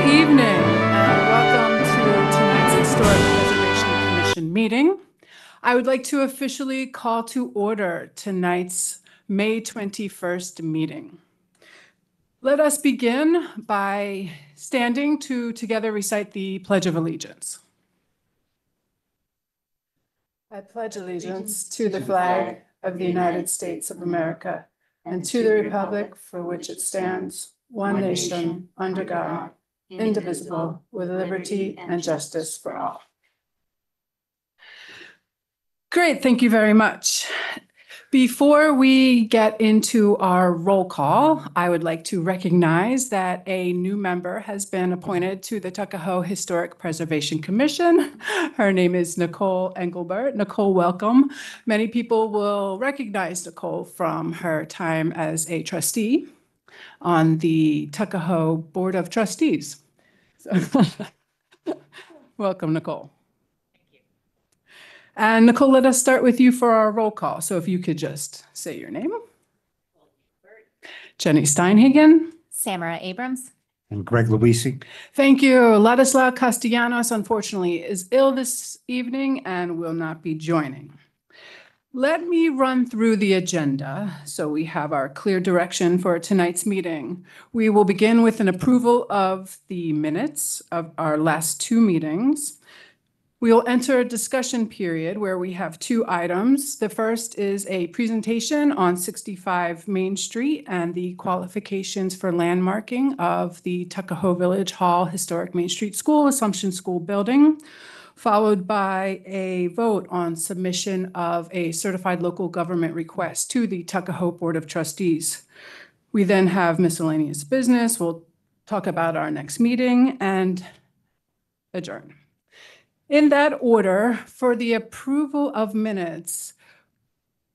evening and welcome to tonight's Historic Preservation Commission meeting. I would like to officially call to order tonight's May 21st meeting. Let us begin by standing to together recite the Pledge of Allegiance. I pledge allegiance to the flag of the United States of America and to the republic for which it stands, one nation, under God, indivisible, with liberty and justice for all. Great, thank you very much. Before we get into our roll call, I would like to recognize that a new member has been appointed to the Tuckahoe Historic Preservation Commission. Her name is Nicole Engelbert. Nicole, welcome. Many people will recognize Nicole from her time as a trustee on the Tuckahoe Board of Trustees. So, welcome, Nicole. And Nicole, let us start with you for our roll call. So if you could just say your name. Jenny Steinhagen. Samara Abrams. And Greg Luisi. Thank you. Ladislao Castellanos, unfortunately, is ill this evening and will not be joining. Let me run through the agenda so we have our clear direction for tonight's meeting. We will begin with an approval of the minutes of our last two meetings. We will enter a discussion period where we have two items. The first is a presentation on 65 Main Street and the qualifications for landmarking of the Tuckahoe Village Hall Historic Main Street School, Assumption School Building, followed by a vote on submission of a certified local government request to the Tuckahoe Board of Trustees. We then have miscellaneous business. We'll talk about our next meeting and adjourn. In that order, for the approval of minutes,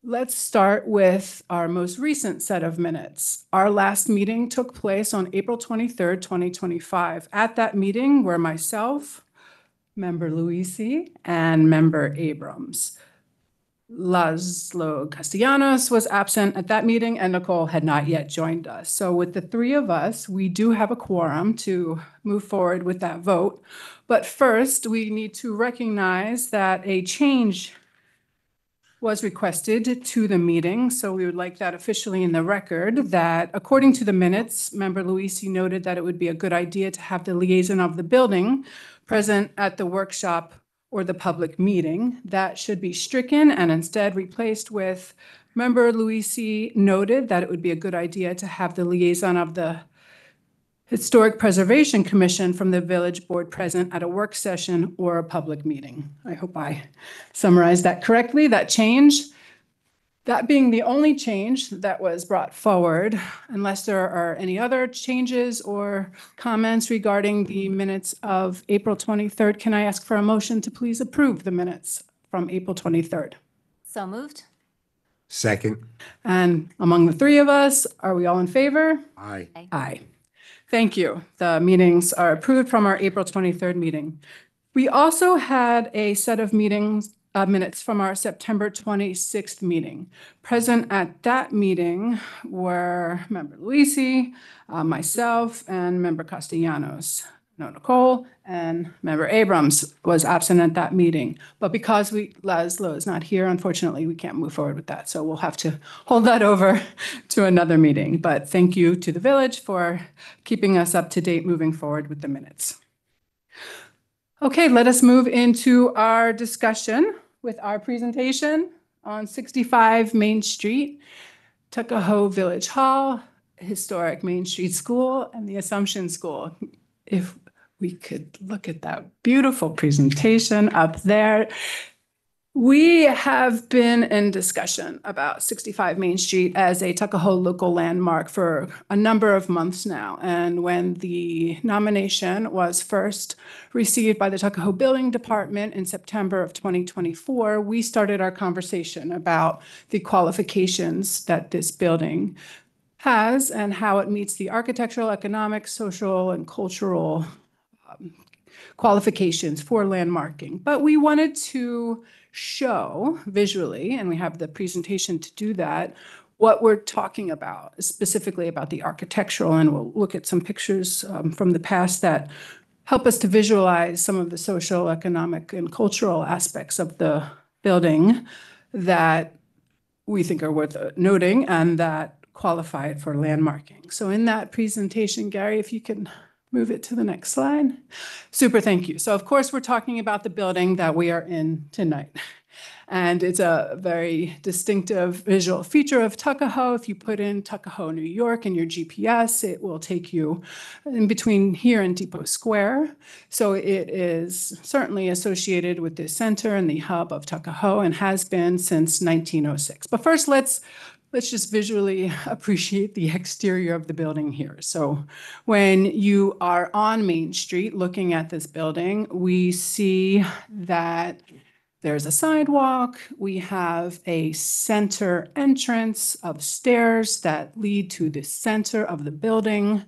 let's start with our most recent set of minutes. Our last meeting took place on April 23rd, 2025. At that meeting were myself, Member Luisi, and Member Abrams. Ladislao Castellanos was absent at that meeting, and Nicole had not yet joined us. So with the three of us, we do have a quorum to move forward with that vote. But first, we need to recognize that a change was requested to the meeting. So we would like that officially in the record that according to the minutes, Member Luisi noted that it would be a good idea to have the liaison of the building present at the workshop or the public meeting. That should be stricken and instead replaced with Member Luisi noted that it would be a good idea to have the liaison of the Historic Preservation Commission from the Village Board present at a work session or a public meeting. I hope I summarized that correctly, that change. That being the only change that was brought forward, unless there are any other changes or comments regarding the minutes of April 23rd, can I ask for a motion to please approve the minutes from April 23rd? So moved. Second. And among the three of us, are we all in favor? Aye. Aye. Thank you. The meetings are approved from our April 23rd meeting. We also had a set of minutes from our September 26th meeting. Present at that meeting were Member Luisi, myself, and Member Castellanos. No, Nicole, and Member Abrams was absent at that meeting. But because Ladislao is not here, unfortunately, we can't move forward with that. So we'll have to hold that over to another meeting. But thank you to the village for keeping us up to date moving forward with the minutes. Okay, let us move into our discussion with our presentation on 65 Main Street, Tuckahoe Village Hall, Historic Main Street School, and the Assumption School. If we could look at that beautiful presentation up there. We have been in discussion about 65 Main Street as a Tuckahoe local landmark for a number of months now. And when the nomination was first received by the Tuckahoe Building Department in September of 2024, we started our conversation about the qualifications that this building has and how it meets the architectural, economic, social, and cultural qualifications for landmarking. But we wanted to show visually, and we have the presentation to do that, what we're talking about, specifically about the architectural, and we'll look at some pictures from the past that help us to visualize some of the social, economic, and cultural aspects of the building that we think are worth noting and that qualify it for landmarking. So in that presentation, Gary, if you can move it to the next slide. Super, thank you. So of course, we're talking about the building that we are in tonight. And it's a very distinctive visual feature of Tuckahoe. If you put in Tuckahoe, New York in your GPS, it will take you in between here and Depot Square. So it is certainly associated with the center and the hub of Tuckahoe and has been since 1906. But first, let's just visually appreciate the exterior of the building here. So when you are on Main Street looking at this building, we see that there's a sidewalk. We have a center entrance of stairs that lead to the center of the building.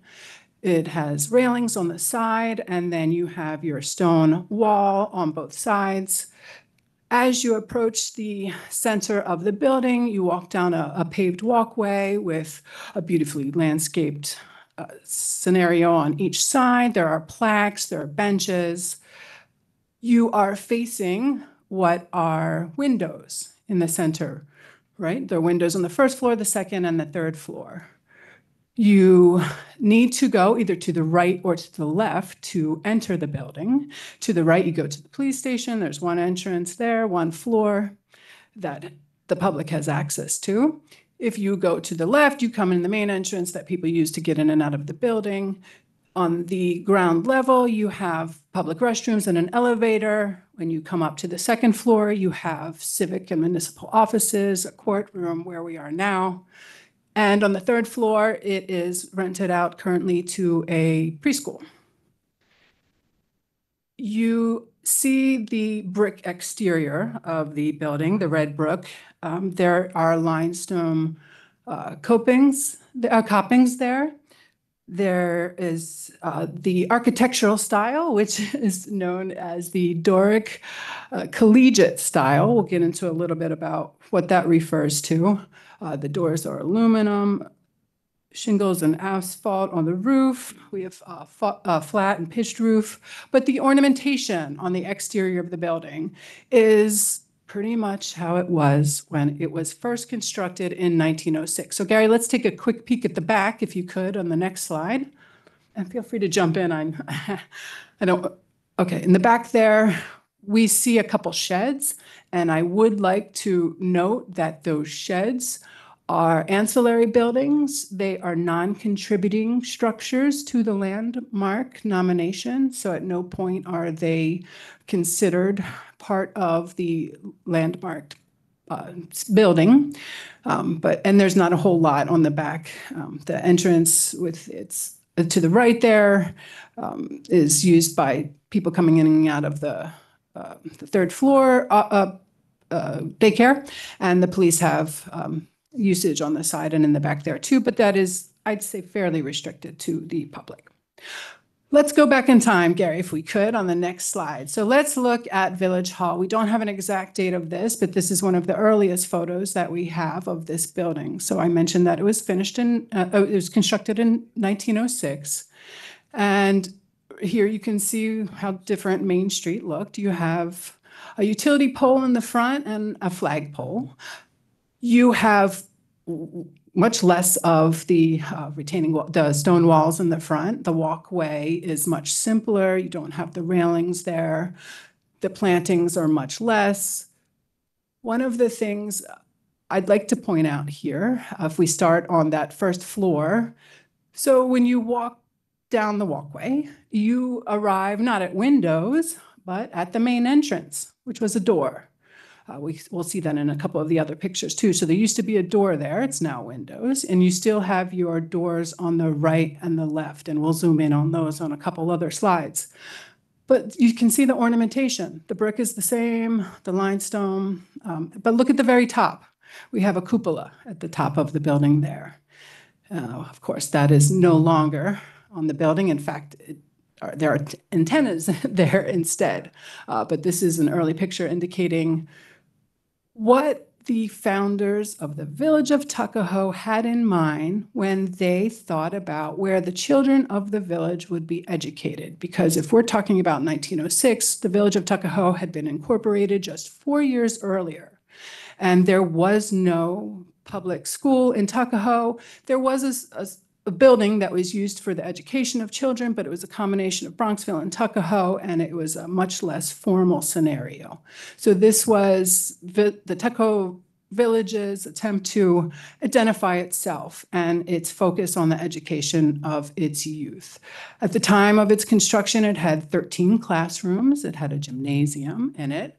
It has railings on the side, and then you have your stone wall on both sides. As you approach the center of the building, you walk down a paved walkway with a beautifully landscaped scenario on each side. There are plaques, there are benches. You are facing what are windows in the center, right? There are windows on the first floor, the second, and the third floor. You need to go either to the right or to the left to enter the building. To the right, you go to the police station. There's one entrance there, one floor that the public has access to. If you go to the left, you come in the main entrance that people use to get in and out of the building. On the ground level, you have public restrooms and an elevator. When you come up to the second floor, you have civic and municipal offices, a courtroom where we are now. And on the third floor, it is rented out currently to a preschool. You see the brick exterior of the building, the red brick. There are limestone copings there. There is the architectural style, which is known as the Doric collegiate style. We'll get into a little bit about what that refers to. The doors are aluminum, shingles and asphalt on the roof. We have a flat and pitched roof, but the ornamentation on the exterior of the building is pretty much how it was when it was first constructed in 1906. So Gary, let's take a quick peek at the back, if you could, on the next slide. And feel free to jump in. Okay, in the back there, we see a couple sheds. And I would like to note that those sheds are ancillary buildings. They are non-contributing structures to the landmark nomination. So at no point are they considered part of the landmarked building. And there's not a whole lot on the back. The entrance with its to the right there is used by people coming in and out of the third floor daycare, and the police have usage on the side and in the back there too, but that is, I'd say, fairly restricted to the public. Let's go back in time, Gary, if we could, on the next slide. So let's look at Village Hall. We don't have an exact date of this, but this is one of the earliest photos that we have of this building. So I mentioned that it was it was constructed in 1906. And here you can see how different Main Street looked. You have a utility pole in the front and a flagpole. You have much less of the retaining wall, the stone walls in the front. The walkway is much simpler. You don't have the railings there. The plantings are much less. One of the things I'd like to point out here, if we start on that first floor, so when you walk down the walkway, you arrive not at windows, but at the main entrance, which was a door. We'll see that in a couple of the other pictures too. So there used to be a door there, it's now windows, and you still have your doors on the right and the left, and we'll zoom in on those on a couple other slides. But you can see the ornamentation. The brick is the same, the limestone, but look at the very top. We have a cupola at the top of the building there. Of course, that is no longer on the building. In fact, there are antennas there instead. But this is an early picture indicating what the founders of the village of Tuckahoe had in mind when they thought about where the children of the village would be educated. Because if we're talking about 1906, the village of Tuckahoe had been incorporated just 4 years earlier. And there was no public school in Tuckahoe. There was a building that was used for the education of children, but it was a combination of Bronxville and Tuckahoe, and it was a much less formal scenario. So this was the Tuckahoe Village's attempt to identify itself and its focus on the education of its youth. At the time of its construction, it had 13 classrooms. It had a gymnasium in it.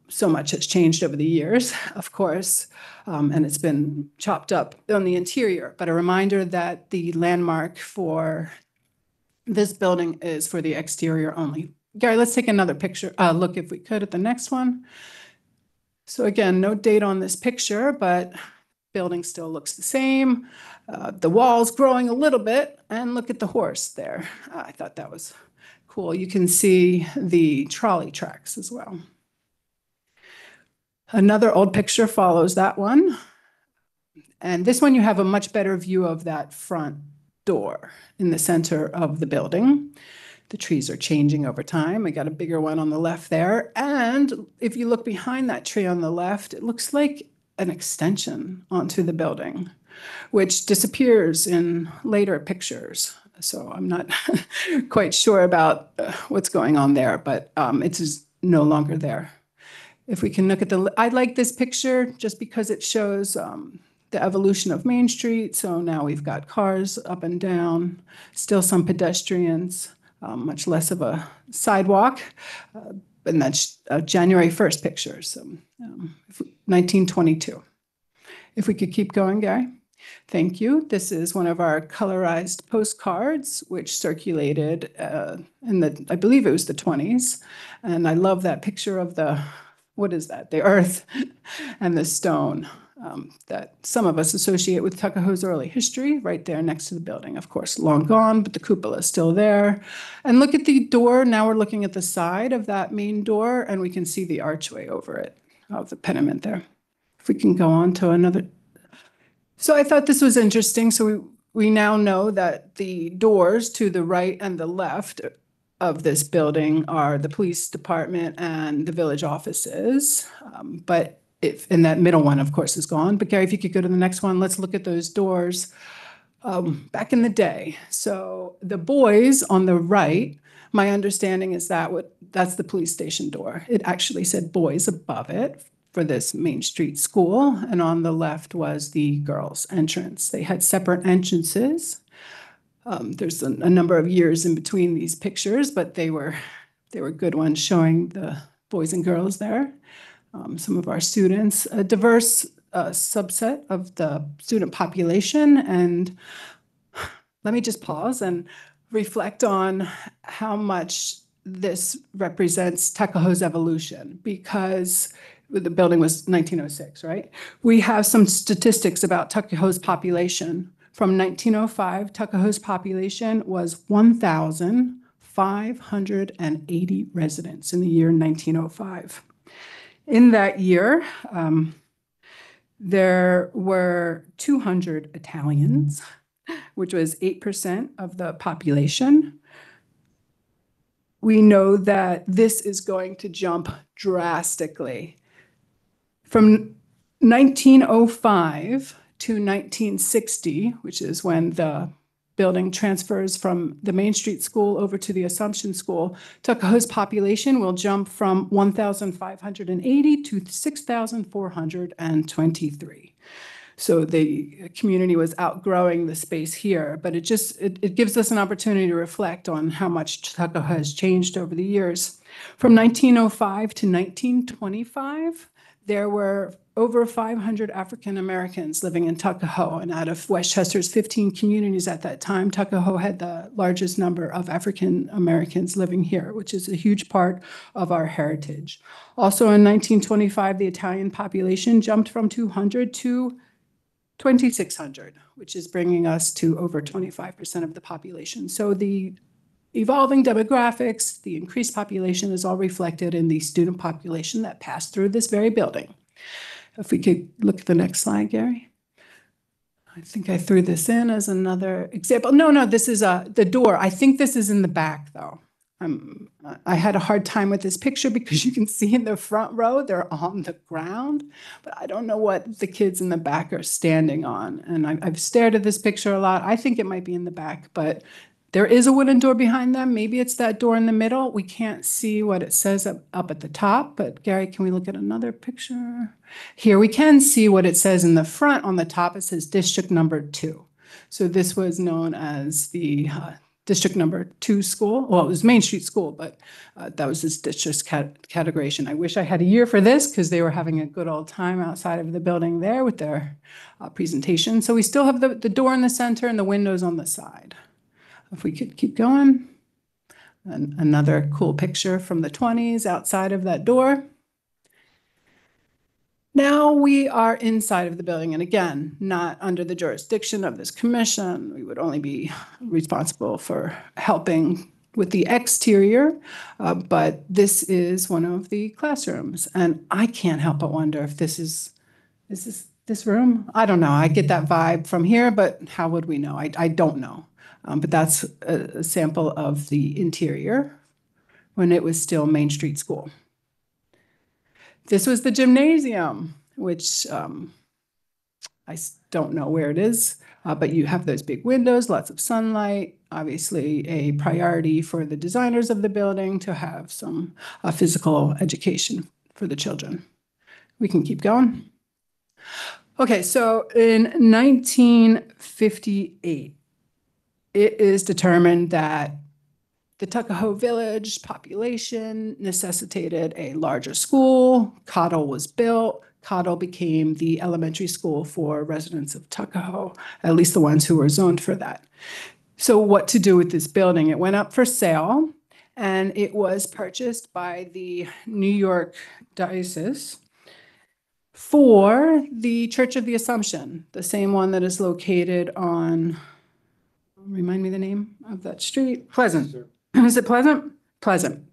So much has changed over the years, of course, and it's been chopped up on the interior. But a reminder that the landmark for this building is for the exterior only. Gary, let's take another picture, look if we could at the next one. So again, no date on this picture, but building still looks the same. The wall's growing a little bit, and look at the horse there. I thought that was cool. You can see the trolley tracks as well. Another old picture follows that one. And this one, you have a much better view of that front door in the center of the building. The trees are changing over time. I got a bigger one on the left there. And if you look behind that tree on the left, it looks like an extension onto the building, which disappears in later pictures. So I'm not quite sure about what's going on there, but it's no longer there. If we can look at I like this picture just because it shows the evolution of Main Street. So now we've got cars up and down, still some pedestrians, much less of a sidewalk. And that's a January 1st picture, so 1922. If we could keep going, Gary. Thank you. This is one of our colorized postcards, which circulated in I believe it was the 20s. And I love that picture of what is that? The earth and the stone that some of us associate with Tuckahoe's early history, right there next to the building. Of course, long gone, but the cupola is still there. And look at the door. Now we're looking at the side of that main door, and we can see the archway over it, of the pediment there. If we can go on to another. So I thought this was interesting. So we now know that the doors to the right and the left of this building are the police department and the village offices. But and that middle one, of course, is gone. But Gary, if you could go to the next one, let's look at those doors back in the day. So the boys on the right, my understanding is that's the police station door. It actually said boys above it for this Main Street school. And on the left was the girls' entrance. They had separate entrances. There's a number of years in between these pictures, but they were good ones showing the boys and girls there. Some of our students, a diverse subset of the student population. And let me just pause and reflect on how much this represents Tuckahoe's evolution, because the building was 1906, right? We have some statistics about Tuckahoe's population. From 1905, Tuckahoe's population was 1,580 residents in the year 1905. In that year, there were 200 Italians, which was 8% of the population. We know that this is going to jump drastically. From 1905 to 1960, which is when the building transfers from the Main Street School over to the Assumption School, Tuckahoe's population will jump from 1,580 to 6,423. So the community was outgrowing the space here, but it gives us an opportunity to reflect on how much Tuckahoe has changed over the years. From 1905 to 1925, there were over 500 African Americans living in Tuckahoe, and out of Westchester's 15 communities at that time, Tuckahoe had the largest number of African Americans living here, which is a huge part of our heritage. Also in 1925, the Italian population jumped from 200 to 2,600, which is bringing us to over 25% of the population. So the evolving demographics, the increased population is all reflected in the student population that passed through this very building. If we could look at the next slide, Gary. I think I threw this in as another example. No, this is the door. I think this is in the back, though. I had a hard time with this picture because you can see in the front row, they're on the ground, but I don't know what the kids in the back are standing on. And I've stared at this picture a lot. I think it might be in the back, but there is a wooden door behind them. Maybe it's that door in the middle. We can't see what it says up at the top, but Gary, can we look at another picture? Here we can see what it says in the front on the top. It says District Number 2. So this was known as the District Number 2 school. Well, it was Main Street School, but that was this district categorization. I wish I had a year for this because they were having a good old time outside of the building there with their presentation. So we still have the door in the center and the windows on the side. If we could keep going. And another cool picture from the 20s outside of that door. Now we are inside of the building, and again, not under the jurisdiction of this commission. We would only be responsible for helping with the exterior, but this is one of the classrooms, and I can't help but wonder if this is this room? I don't know. I get that vibe from here, but how would we know? I don't know. But that's a sample of the interior when it was still Main Street School. This was the gymnasium, which I don't know where it is, but you have those big windows, lots of sunlight, obviously a priority for the designers of the building to have some physical education for the children. We can keep going. Okay, so in 1958, it is determined that the Tuckahoe Village population necessitated a larger school. Cottle was built. Cottle became the elementary school for residents of Tuckahoe, at least the ones who were zoned for that. So what to do with this building? It went up for sale, and it was purchased by the New York Diocese for the Church of the Assumption, the same one that is located on, remind me the name of that street? Pleasant. Is it Pleasant? Pleasant.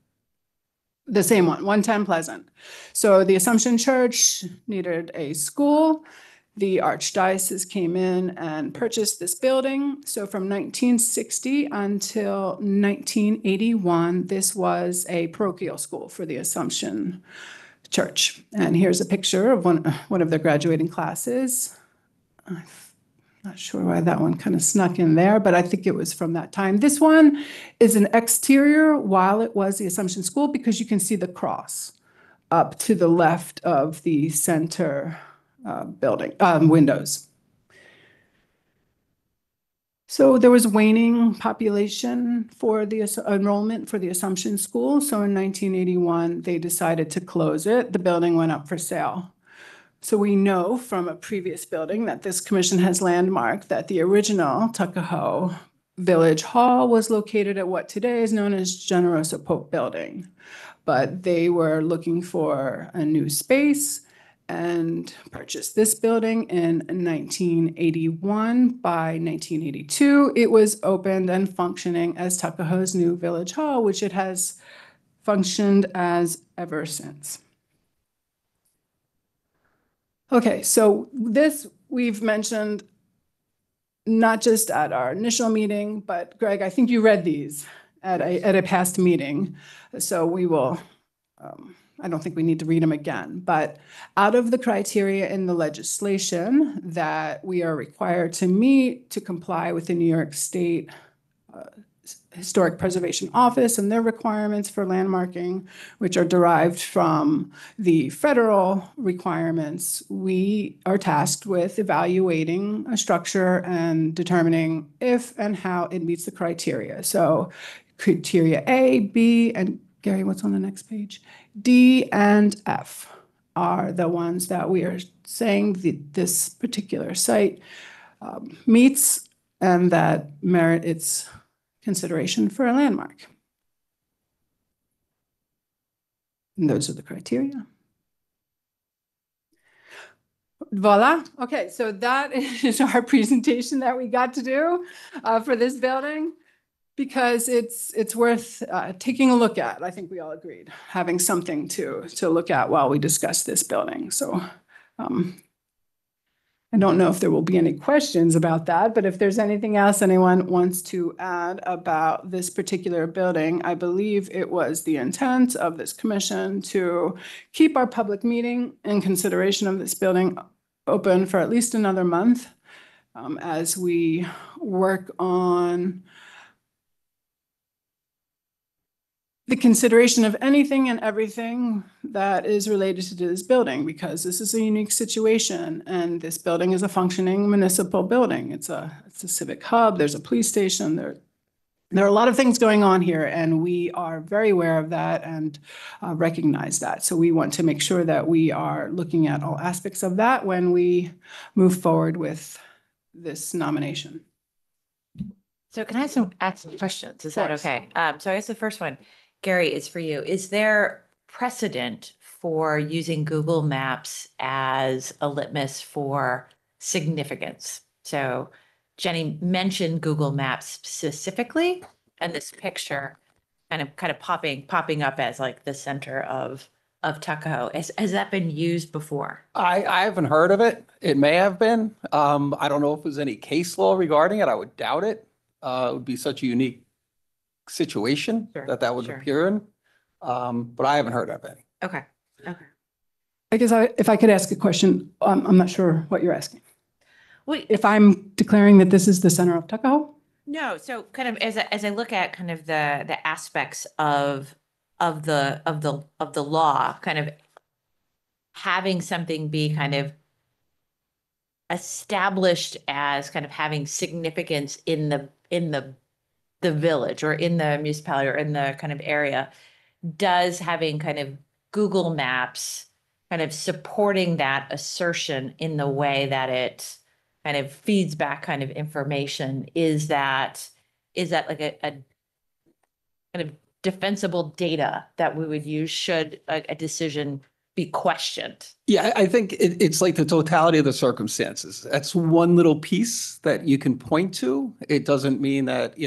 The same one, 110 Pleasant. So the Assumption Church needed a school. The Archdiocese came in and purchased this building. So from 1960 until 1981, this was a parochial school for the Assumption Church. And here's a picture of one of their graduating classes. I'm not sure why that one kind of snuck in there, but I think it was from that time. This one is an exterior while it was the Assumption School because you can see the cross up to the left of the center building windows. So there was waning population for the enrollment for the Assumption School. So in 1981, they decided to close it. The building went up for sale. So we know from a previous building that this commission has landmarked that the original Tuckahoe Village Hall was located at what today is known as Generoso Pope Building. But they were looking for a new space and purchased this building in 1981. By 1982, it was opened and functioning as Tuckahoe's new Village Hall, which it has functioned as ever since. Okay, so this we've mentioned not just at our initial meeting, but Greg, I think you read these at a past meeting. So we will, I don't think we need to read them again, but out of the criteria in the legislation that we are required to meet to comply with the New York State Historic Preservation Office and their requirements for landmarking, which are derived from the federal requirements, we are tasked with evaluating a structure and determining if and how it meets the criteria. So criteria A, B, and Gary, what's on the next page? D and F are the ones that we are saying this particular site meets and that merit its consideration for a landmark. And those are the criteria. Voila. Okay, so that is our presentation that we got to do for this building because it's worth taking a look at. I think we all agreed, having something to look at while we discuss this building. So I don't know if there will be any questions about that, but if there's anything else anyone wants to add about this particular building, I believe it was the intent of this commission to keep our public meeting in consideration of this building open for at least another month as we work on the consideration of anything and everything that is related to this building, because this is a unique situation and this building is a functioning municipal building. It's a civic hub. There's a police station. There are a lot of things going on here, and we are very aware of that and recognize that. So we want to make sure that we are looking at all aspects of that when we move forward with this nomination. So can I ask some questions? Is that course. okay? So I guess the first one, Gary, is for you. Is there precedent for using Google Maps as a litmus for significance? So Jenny mentioned Google Maps specifically, and this picture kind of popping up as like the center of Tuckahoe. Has that been used before? I haven't heard of it. It may have been. I don't know if there's any case law regarding it. I would doubt it. It would be such a unique situation Sure, that would sure. appear in. But I haven't heard of any. Okay. Okay. I guess if I could ask a question, I'm not sure what you're asking. Wait, If I'm declaring that this is the center of Tuckahoe? no, so kind of as I look at kind of the aspects of the law, kind of having something be kind of established as kind of having significance in the village or in the municipality or in the kind of area, does having kind of Google Maps kind of supporting that assertion in the way that it kind of feeds back kind of information, is that like a kind of defensible data that we would use should a decision be questioned? Yeah, I think it's like the totality of the circumstances. That's one little piece that you can point to. It doesn't mean that,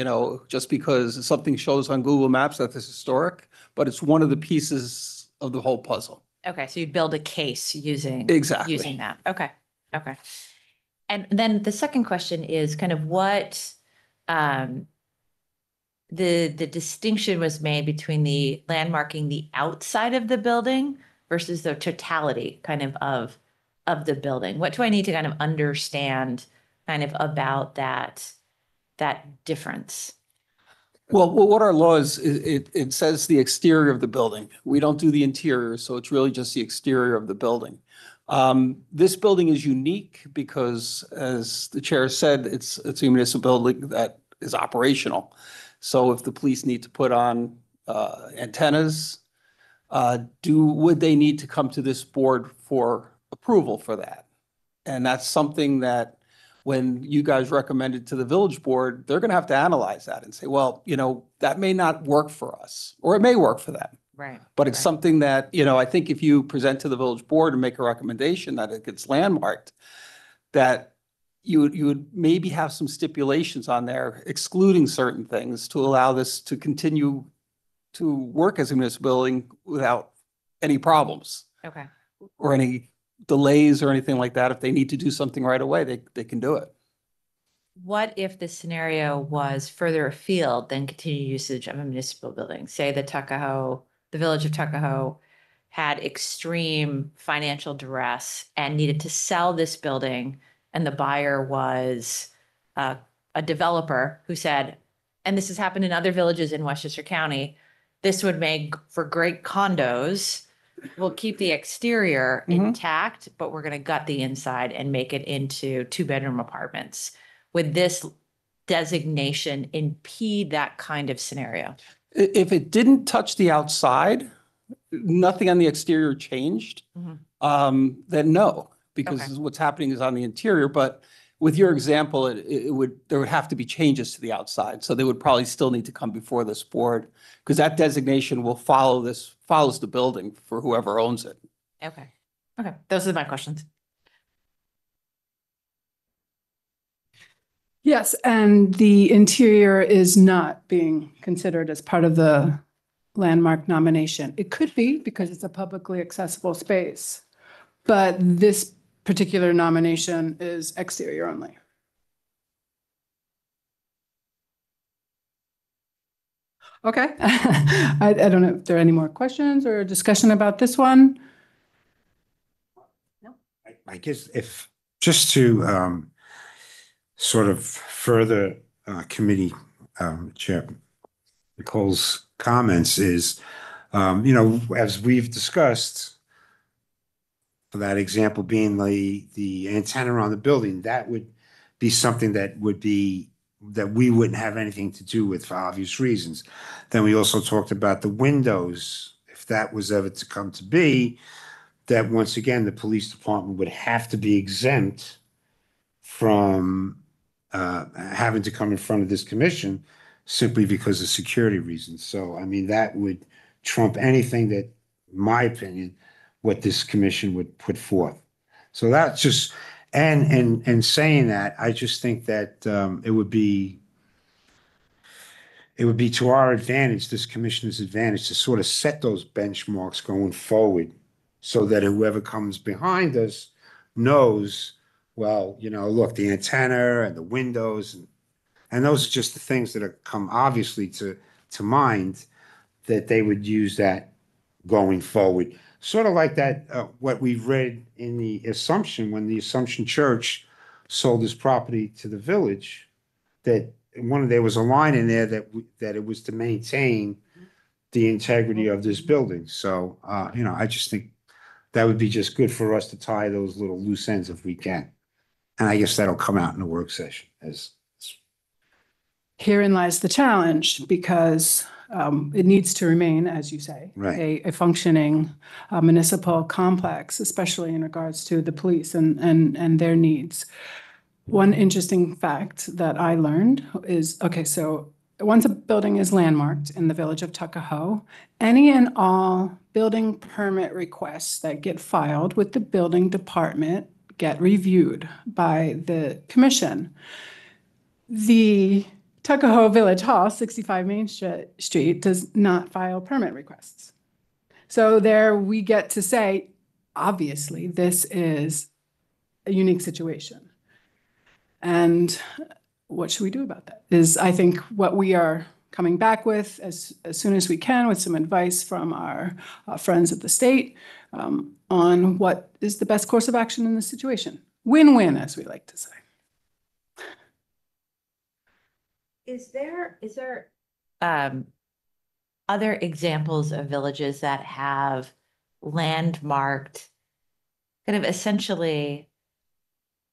just because something shows on Google Maps that it's historic, but it's one of the pieces of the whole puzzle. Okay, so you build a case using Exactly. that. Okay. Okay. And then the second question is kind of what the distinction was made between the landmarking the outside of the building versus the totality kind of the building. What do I need to kind of understand kind of about that difference? Well, what our law is, it says the exterior of the building. We don't do the interior, so it's really just the exterior of the building. This building is unique because, as the chair said, it's a municipal building that is operational. So if the police need to put on antennas, would they need to come to this board for approval for that? And that's something that when you guys recommend it to the village board, they're going to have to analyze that and say, well, that may not work for us, or it may work for them. Right. But it's right. something that, I think if you present to the village board and make a recommendation that it gets landmarked, that you would maybe have some stipulations on there excluding certain things to allow this to continue to work as a municipal building without any problems Okay. or any delays or anything like that. If they need to do something right away, they can do it. What if the scenario was further afield than continued usage of a municipal building? Say the village of Tuckahoe had extreme financial duress and needed to sell this building, and the buyer was a developer who said, and this has happened in other villages in Westchester County, this would make for great condos. We'll keep the exterior intact, but we're going to gut the inside and make it into 2-bedroom apartments. Would this designation impede that kind of scenario? If it didn't touch the outside, nothing on the exterior changed, then no, because Okay. what's happening is on the interior. But with your example, there would have to be changes to the outside. So they would probably still need to come before this board because that designation will follows the building for whoever owns it. Okay. Okay. Those are my questions. Yes, and the interior is not being considered as part of the landmark nomination. It could be because it's a publicly accessible space. but this particular nomination is exterior only. Okay. I don't know if there are any more questions or discussion about this one. I guess if, just to sort of further committee Chair Nicole's comments is, as we've discussed, for that example being the antenna on the building, that would be something that we wouldn't have anything to do with for obvious reasons. Then we also talked about the windows, if that was ever to come to be, that once again, the police department would have to be exempt from having to come in front of this commission simply because of security reasons. So, I mean, that would trump anything that, in my opinion, what this commission would put forth. So that's just, and saying that, I just think that it would be to our advantage, this commissioner's advantage, to sort of set those benchmarks going forward so that whoever comes behind us knows, well, look, the antenna and the windows, and those are just the things that are come obviously to mind, that they would use that going forward. Sort of like that, what we've read in the Assumption, when the Assumption Church sold this property to the village, that there was a line in there that it was to maintain the integrity of this building. So, I just think that would be just good for us to tie those little loose ends if we can. And I guess that'll come out in the work session as. Herein lies the challenge, because it needs to remain, as you say, Right. a functioning municipal complex, especially in regards to the police and their needs. One interesting fact that I learned is, okay, so once a building is landmarked in the village of Tuckahoe, any and all building permit requests that get filed with the building department get reviewed by the commission. The Tuckahoe Village Hall, 65 Main Street, does not file permit requests. So there we get to say, obviously, this is a unique situation. And what should we do about that? Is, I think, what we are coming back with as soon as we can, with some advice from our friends at the state on what is the best course of action in this situation. Win-win, as we like to say. Is there other examples of villages that have landmarked kind of essentially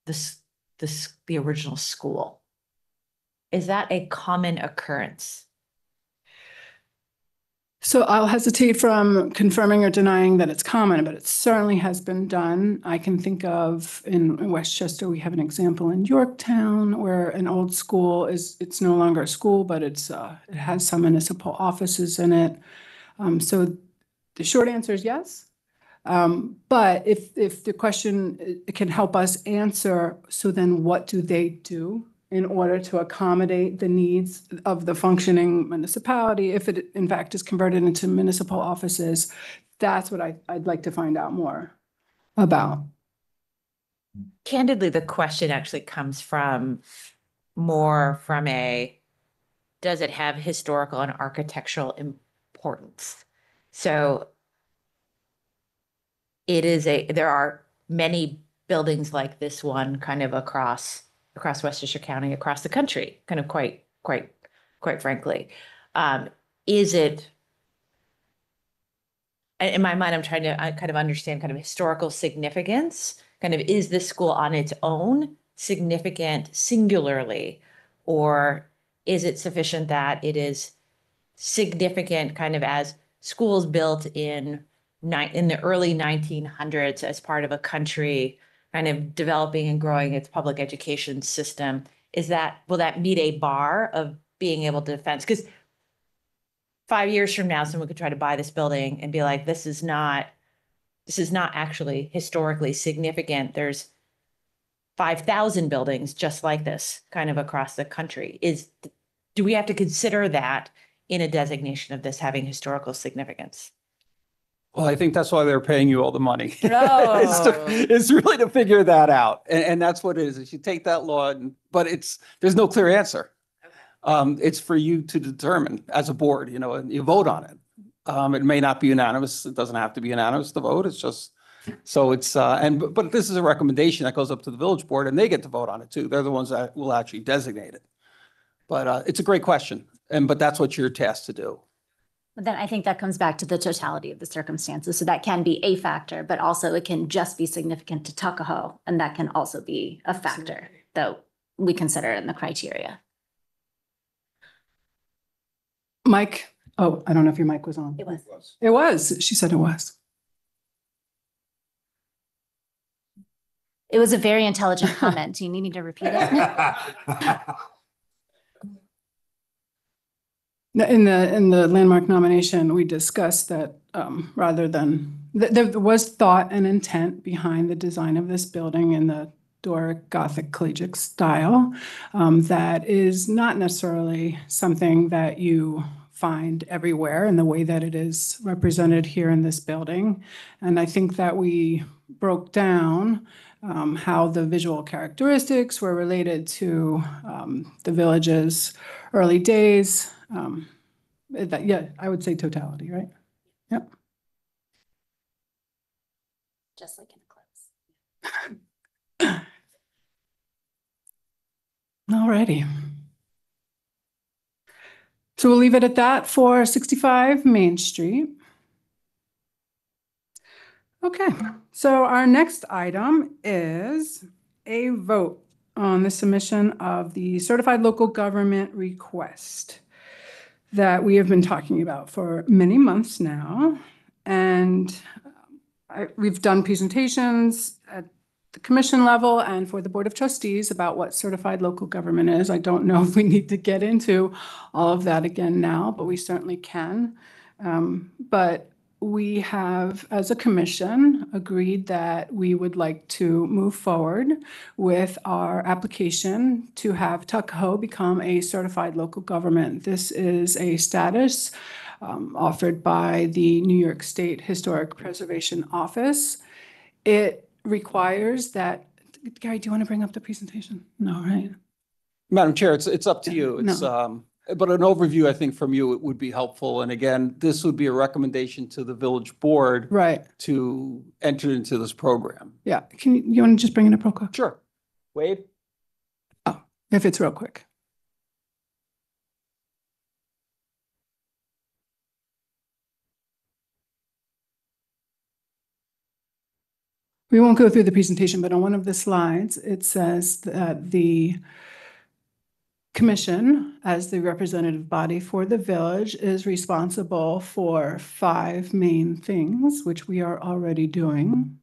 the original school? Is that a common occurrence? So I'll hesitate from confirming or denying that it's common, but it certainly has been done. I can think of in Westchester, we have an example in Yorktown where an old school it's no longer a school, but it has some municipal offices in it. So the short answer is yes. But if the question can help us answer, so then what do they do in order to accommodate the needs of the functioning municipality, if it in fact is converted into municipal offices? That's what I'd like to find out more about. Candidly, the question actually comes more from does it have historical and architectural importance? So there are many buildings like this one kind of across Westchester County, across the country, kind of quite frankly. Is it, in my mind, I'm trying to kind of understand kind of historical significance. Kind of, is this school on its own significant singularly, or is it sufficient that it is significant kind of as schools built in the early 1900s as part of a country kind of developing and growing its public education system? Will that meet a bar of being able to defend? Because 5 years from now, someone could try to buy this building and be like, this is not actually historically significant. There's 5,000 buildings just like this kind of across the country. Do we have to consider that in a designation of this having historical significance? Well, I think that's why they're paying you all the money. No. It's really to figure that out. And that's what it is. You take that law, but there's no clear answer. It's for you to determine as a board, and you vote on it. It may not be unanimous. It doesn't have to be unanimous to vote. It's just, so it's, but this is a recommendation that goes up to the village board and they get to vote on it too. They're the ones that will actually designate it. But it's a great question. But that's what you're tasked to do. But then I think that comes back to the totality of the circumstances. So that can be a factor, but also it can just be significant to Tuckahoe. And that can also be a factor that we consider in the criteria. Mike, oh, I don't know if your mic was on. It was. It was. She said it was. It was a very intelligent comment. Do you need me to repeat it? In the landmark nomination, we discussed that rather than, there was thought and intent behind the design of this building in the Doric Gothic collegiate style. That is not necessarily something that you find everywhere in the way that it is represented here in this building. And I think that we broke down how the visual characteristics were related to the village's early days. Yeah, I would say totality, right? Yep. Just like in a close. All righty. So we'll leave it at that for 65 Main Street. Okay, so our next item is a vote on the submission of the certified local government request that we have been talking about for many months now. And we've done presentations at the commission level and for the Board of Trustees about what certified local government is. I don't know if we need to get into all of that again now, but we certainly can. But we have, as a commission, agreed that we would like to move forward with our application to have Tuckahoe become a certified local government. This is a status offered by the New York State Historic Preservation Office. It requires that, Gary, do you want to bring up the presentation? No, right? Madam Chair, it's up to you. It's, but an overview, I think, from you, it would be helpful. And again, this would be a recommendation to the village board Right. to enter into this program. Yeah. You want to just bring it up real quick? Sure. Wade? Oh, if it's real quick. We won't go through the presentation, but on one of the slides, it says that the commission, as the representative body for the village, is responsible for 5 main things, which we are already doing.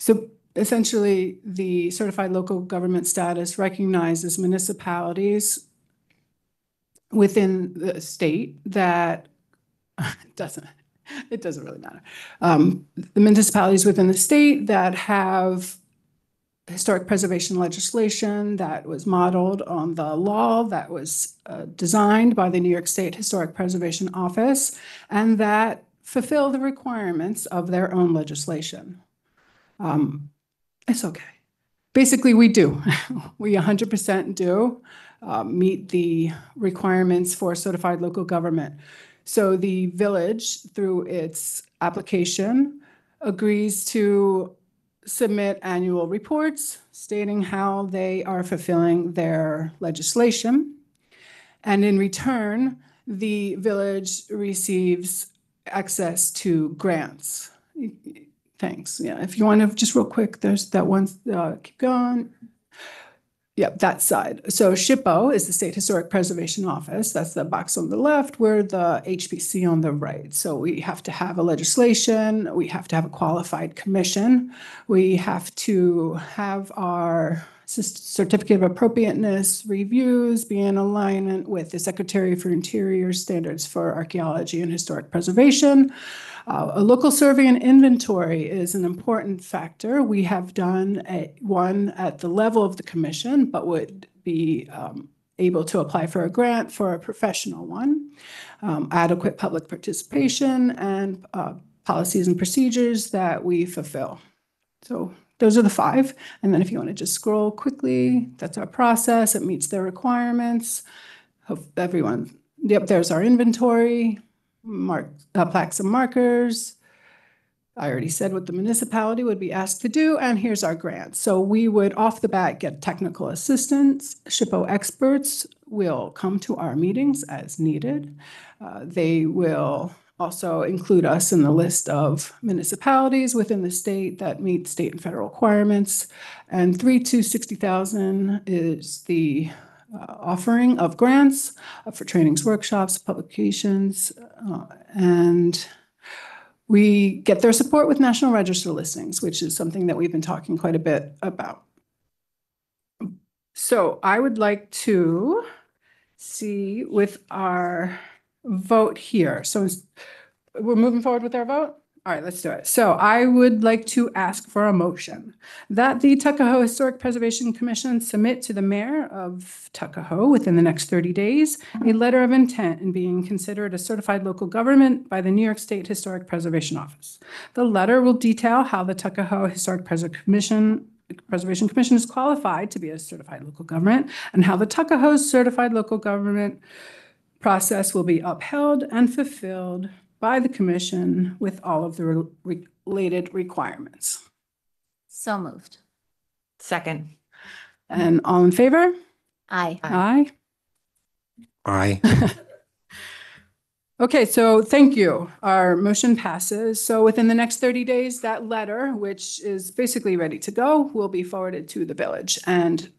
So essentially, the certified local government status recognizes municipalities within the state that it doesn't really matter. The municipalities within the state that have historic preservation legislation that was modeled on the law that was designed by the New York State Historic Preservation Office and that fulfill the requirements of their own legislation. It's okay. Basically, we do. We 100% do meet the requirements for certified local government. So the village, through its application, agrees to submit annual reports stating how they are fulfilling their legislation. And in return, the village receives access to grants. Thanks. Yeah, if you want to just real quick, there's that one, keep going. Yep, that side. So SHPO is the State Historic Preservation Office. That's the box on the left. We're the HPC on the right. So we have to have a legislation. We have to have a qualified commission. We have to have our certificate of appropriateness reviews be in alignment with the Secretary for Interior standards for archaeology and historic preservation. A local survey and inventory is an important factor. We have done one at the level of the commission, but would be able to apply for a grant for a professional one. Adequate public participation and policies and procedures that we fulfill. So those are the 5. And then if you want to just scroll quickly, that's our process. It meets their requirements. Hope everyone, yep, there's our inventory, plaques and markers. I already said what the municipality would be asked to do, and here's our grant. So we would off the bat get technical assistance. SHPO experts will come to our meetings as needed. They will also include us in the list of municipalities within the state that meet state and federal requirements. And 3 to 60,000 is the offering of grants for trainings, workshops, publications, and we get their support with National Register listings, which is something that we've been talking quite a bit about. So I would like to see with our vote here. So we're moving forward with our vote? All right, let's do it. So I would like to ask for a motion that the Tuckahoe Historic Preservation Commission submit to the mayor of Tuckahoe within the next 30 days a letter of intent in being considered a certified local government by the New York State Historic Preservation Office. The letter will detail how the Tuckahoe Historic Preservation Commission is qualified to be a certified local government and how the Tuckahoe certified local government process will be upheld and fulfilled by the commission with all of the related requirements. So moved. Second. And all in favor? Aye. Aye. Aye. Okay, so thank you. Our motion passes. So within the next 30 days, that letter, which is basically ready to go, will be forwarded to the village. And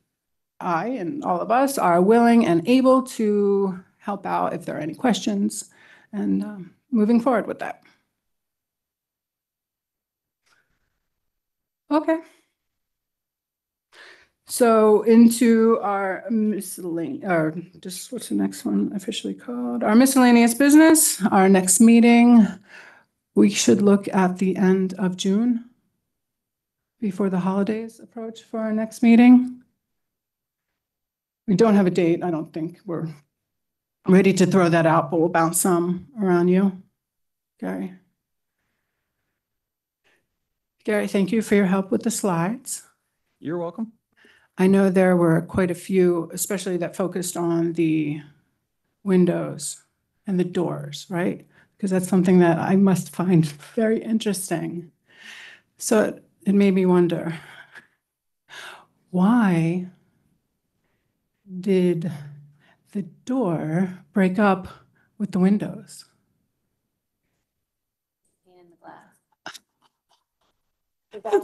I and all of us are willing and able to help out if there are any questions and moving forward with that. Okay. So into our miscellaneous, or just what's the next one officially called? Our miscellaneous business, our next meeting, we should look at the end of June before the holidays approach for our next meeting. We don't have a date. I don't think we're ready to throw that out, but we'll bounce some around you. Gary. Gary, thank you for your help with the slides. You're welcome. I know there were quite a few, especially that focused on the windows and the doors, right? Because that's something that I must find very interesting. So it made me wonder, why did the door break up with the windows?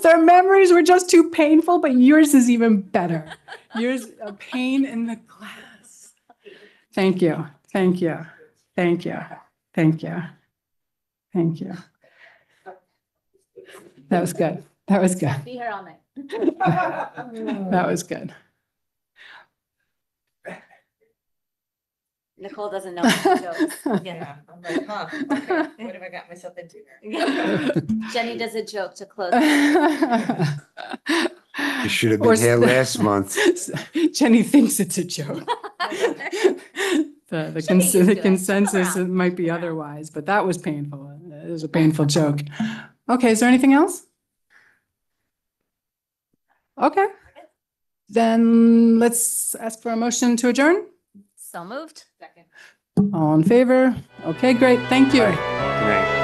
Their memories were just too painful, but yours is even better. Yours, a pain in the glass. Thank you, thank you, thank you, thank you, thank you. That was good, that was good. Be here all night. That was good. Nicole doesn't know any jokes. Yeah, I'm like, huh, okay, what have I got myself into here? Jenny does a joke to close. You should have Or been here s- last month. Jenny thinks it's a joke. The Jenny used to it. consensus Come around. might be otherwise, but that was painful. It was a painful joke. Okay, is there anything else? Okay. Then let's ask for a motion to adjourn. So moved. Second. All in favor? Okay, great. Thank you. Good night.